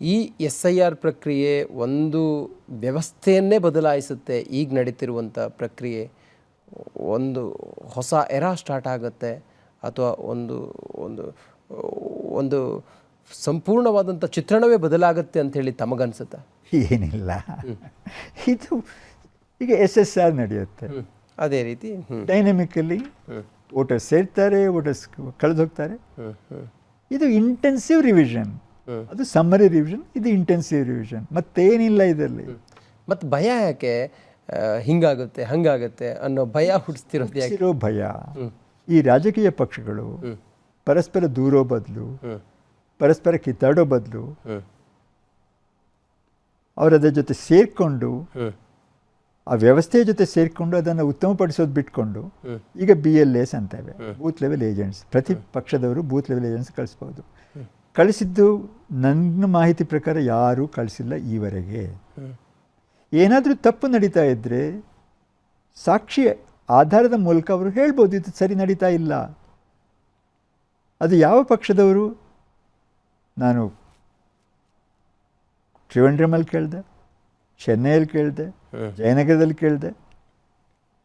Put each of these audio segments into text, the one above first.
ಈ SIR ಪ್ರಕ್ರಿಯೆ ಒಂದು ವ್ಯವಸ್ಥೆಯನ್ನೇ ಬದಲಾಯಿಸುತ್ತೆ. ಈಗ ನಡೀತಿರುವಂಥ ಪ್ರಕ್ರಿಯೆ ಒಂದು ಹೊಸ ಎರಾ ಸ್ಟಾರ್ಟ್ ಆಗುತ್ತೆ ಅಥವಾ ಒಂದು ಒಂದು ಒಂದು ಸಂಪೂರ್ಣವಾದಂಥ ಚಿತ್ರಣವೇ ಬದಲಾಗುತ್ತೆ ಅಂತ ಹೇಳಿ ತಮಗನ್ಸುತ್ತಾ? ಏನಿಲ್ಲ, ಇದು ಈಗ SSR ನಡೆಯುತ್ತೆ ಅದೇ ರೀತಿ ಡೈನಮಿಕಲಿ ವೋಟರ್ಸ್ ಸೇರ್ತಾರೆ, ವೋಟರ್ಸ್ ಕಳೆದು ಹೋಗ್ತಾರೆ. ಇದು ಇಂಟೆನ್ಸಿವ್ ರಿವಿಷನ್, ಅದು ಸಮ್ಮರಿ ರಿವಿಷನ್, ಇದು ಇಂಟೆನ್ಸಿವ್ ರಿವಿಷನ್, ಮತ್ತೇನಿಲ್ಲ ಇದರಲ್ಲಿ. ಮತ್ತು ಭಯ ಯಾಕೆ ಹಿಂಗಾಗುತ್ತೆ ಹಂಗಾಗುತ್ತೆ ಅನ್ನೋ ಭಯ ಹುಟ್ಟಿಸ್ತಿರೋದು ಯಾಕೆ? ಭಯ ಈ ರಾಜಕೀಯ ಪಕ್ಷಗಳು ಪರಸ್ಪರ ದೂರೋ ಬದಲು, ಪರಸ್ಪರ ಕಿತ್ತಾಡೋ ಬದಲು ಅವರದ್ರ ಜೊತೆ ಸೇರಿಕೊಂಡು, ಆ ವ್ಯವಸ್ಥೆಯ ಜೊತೆ ಸೇರಿಕೊಂಡು ಅದನ್ನು ಉತ್ತಮಪಡಿಸೋದು ಬಿಟ್ಕೊಂಡು ಈಗ BLAs ಅಂತೇವೆ, ಬೂತ್ ಲೆವೆಲ್ ಏಜೆಂಟ್ಸ್. ಪ್ರತಿ ಪಕ್ಷದವರು ಬೂತ್ ಲೆವೆಲ್ ಏಜೆಂಟ್ಸ್ ಕಳಿಸ್ಬೋದು. ಕಳಿಸಿದ್ದು ನನ್ನ ಮಾಹಿತಿ ಪ್ರಕಾರ ಯಾರೂ ಕಳಿಸಿಲ್ಲ ಈವರೆಗೆ. ಏನಾದರೂ ತಪ್ಪು ನಡೀತಾ ಇದ್ದರೆ ಸಾಕ್ಷಿ ಆಧಾರದ ಮೂಲಕ ಅವರು ಹೇಳ್ಬೋದು ಇದು ಸರಿ ನಡೀತಾ ಇಲ್ಲ. ಅದು ಯಾವ ಪಕ್ಷದವರು? ನಾನು ತ್ರಿವಂಡ್ರಮಲ್ಲಿ ಕೇಳಿದೆ, ಚೆನ್ನೈಯಲ್ಲಿ ಕೇಳಿದೆ, ಜಯನಗರದಲ್ಲಿ ಕೇಳಿದೆ,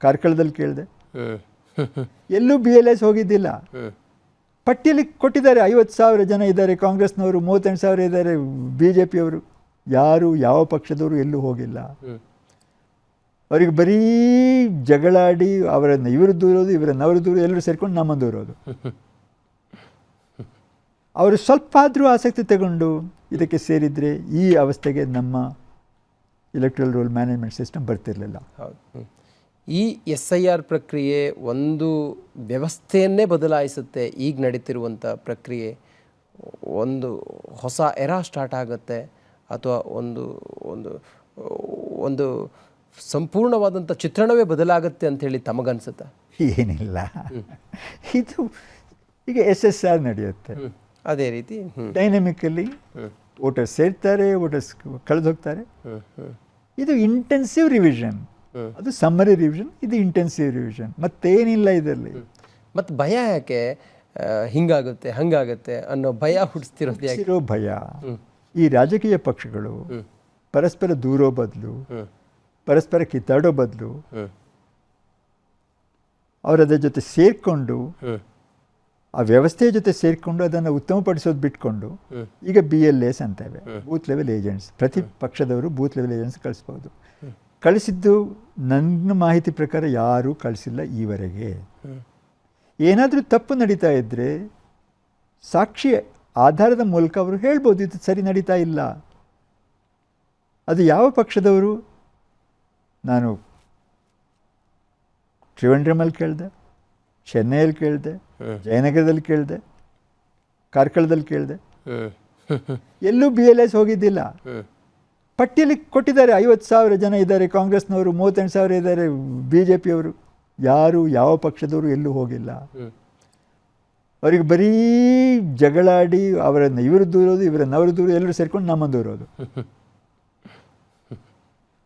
ಕಾರ್ಕಳದಲ್ಲಿ ಕೇಳಿದೆ, ಎಲ್ಲೂ BLAs ಹೋಗಿದ್ದಿಲ್ಲ. ಪಟ್ಟಿಯಲ್ಲಿ ಕೊಟ್ಟಿದ್ದಾರೆ 50,000 ಜನ ಇದ್ದಾರೆ, ಕಾಂಗ್ರೆಸ್ನವರು 38,000 ಇದ್ದಾರೆ, BJPಯವರು. ಯಾರು ಯಾವ ಪಕ್ಷದವರು ಎಲ್ಲೂ ಹೋಗಿಲ್ಲ. ಅವರಿಗೆ ಬರೀ ಜಗಳಾಡಿ ಅವರನ್ನು ಇವರು ದೂರೋದು, ಇವರನ್ನು ಅವರು ದೂರೋದು, ಎಲ್ಲರೂ ಸೇರ್ಕೊಂಡು ನಮ್ಮನ್ನು ದೂರೋದು. ಅವರು ಸ್ವಲ್ಪ ಆದರೂ ಆಸಕ್ತಿ ತಗೊಂಡು ಇದಕ್ಕೆ ಸೇರಿದರೆ ಈ ಅವಸ್ಥೆಗೆ ನಮ್ಮ ಎಲೆಕ್ಟ್ರಲ್ ರೋಲ್ ಮ್ಯಾನೇಜ್ಮೆಂಟ್ ಸಿಸ್ಟಮ್ ಬರ್ತಿರಲಿಲ್ಲ. ಹೌದು. ಈ SIR ಪ್ರಕ್ರಿಯೆ ಒಂದು ವ್ಯವಸ್ಥೆಯನ್ನೇ ಬದಲಾಯಿಸುತ್ತೆ. ಈಗ ನಡೀತಿರುವಂಥ ಪ್ರಕ್ರಿಯೆ ಒಂದು ಹೊಸ ಎರಾ ಸ್ಟಾರ್ಟ್ ಆಗುತ್ತೆ ಅಥವಾ ಒಂದು ಒಂದು ಒಂದು ಸಂಪೂರ್ಣವಾದಂಥ ಚಿತ್ರಣವೇ ಬದಲಾಗುತ್ತೆ ಅಂತ ಹೇಳಿ ತಮಗನ್ಸುತ್ತಾ? ಏನಿಲ್ಲ, ಇದು ಈಗ SSR ನಡೆಯುತ್ತೆ ಅದೇ ರೀತಿ ಡೈನಮಿಕಲಿ ವೋಟರ್ಸ್ ಸೇರ್ತಾರೆ, ವೋಟರ್ಸ್ ಕಳೆದು ಹೋಗ್ತಾರೆ. ಇದು ಇಂಟೆನ್ಸಿವ್ ರಿವಿಷನ್, ಅದು ಸಮ್ಮರಿ ರಿವಿಷನ್, ಇದು ಇಂಟೆನ್ಸಿವ್ ರಿವಿಷನ್, ಮತ್ತೇನಿಲ್ಲ ಇದರಲ್ಲಿ. ಮತ್ತು ಭಯ ಯಾಕೆ ಹಿಂಗಾಗುತ್ತೆ ಹಂಗಾಗುತ್ತೆ ಅನ್ನೋ ಭಯ ಹುಟ್ಟಿಸ್ತಿರೋದು ಯಾಕೆ? ಭಯ ಈ ರಾಜಕೀಯ ಪಕ್ಷಗಳು ಪರಸ್ಪರ ದೂರೋ ಬದಲು, ಪರಸ್ಪರ ಕಿತ್ತಾಡೋ ಬದಲು ಅವರದ್ರ ಜೊತೆ ಸೇರಿಕೊಂಡು, ಆ ವ್ಯವಸ್ಥೆಯ ಜೊತೆ ಸೇರಿಕೊಂಡು ಅದನ್ನು ಉತ್ತಮಪಡಿಸೋದು ಬಿಟ್ಕೊಂಡು ಈಗ BLAs ಅಂತೇವೆ, ಬೂತ್ ಲೆವೆಲ್ ಏಜೆಂಟ್ಸ್. ಪ್ರತಿ ಪಕ್ಷದವರು ಬೂತ್ ಲೆವೆಲ್ ಏಜೆಂಟ್ಸ್ ಕಳಿಸ್ಬೋದು. ಕಳಿಸಿದ್ದು ನನ್ನ ಮಾಹಿತಿ ಪ್ರಕಾರ ಯಾರೂ ಕಳಿಸಿಲ್ಲ ಈವರೆಗೆ. ಏನಾದರೂ ತಪ್ಪು ನಡೀತಾ ಇದ್ದರೆ ಸಾಕ್ಷಿ ಆಧಾರದ ಮೂಲಕ ಅವರು ಹೇಳ್ಬೋದು ಇದು ಸರಿ ನಡೀತಾ ಇಲ್ಲ. ಅದು ಯಾವ ಪಕ್ಷದವರು? ನಾನು ತ್ರಿವಂಡ್ರಮಲ್ಲಿ ಕೇಳಿದೆ, ಚೆನ್ನೈಯಲ್ಲಿ ಕೇಳಿದೆ, ಜಯನಗರದಲ್ಲಿ ಕೇಳಿದೆ, ಕಾರ್ಕಳದಲ್ಲಿ ಕೇಳಿದೆ, ಎಲ್ಲೂ BLAs ಹೋಗಿದ್ದಿಲ್ಲ. ಪಟ್ಟಿಯಲ್ಲಿ ಕೊಟ್ಟಿದ್ದಾರೆ 50,000 ಜನ ಇದ್ದಾರೆ, ಕಾಂಗ್ರೆಸ್ನವರು 38,000 ಇದ್ದಾರೆ, BJPಯವರು. ಯಾರು ಯಾವ ಪಕ್ಷದವರು ಎಲ್ಲೂ ಹೋಗಿಲ್ಲ. ಅವರಿಗೆ ಬರೀ ಜಗಳಾಡಿ ಅವರನ್ನು ಇವರು ದೂರೋದು, ಇವರನ್ನು ಅವರು ದೂರೋದು, ಎಲ್ಲರೂ ಸೇರ್ಕೊಂಡು ನಮ್ಮನ್ನು ದೂರೋದು.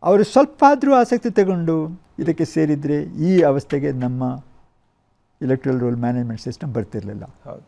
ಅವರು ಸ್ವಲ್ಪ ಆದರೂ ಆಸಕ್ತಿ ತಗೊಂಡು ಇದಕ್ಕೆ ಸೇರಿದರೆ ಈ ಅವಸ್ಥೆಗೆ ನಮ್ಮ ಎಲೆಕ್ಟ್ರಲ್ ರೋಲ್ ಮ್ಯಾನೇಜ್ಮೆಂಟ್ ಸಿಸ್ಟಮ್ ಬರ್ತಿರಲಿಲ್ಲ. ಹೌದು.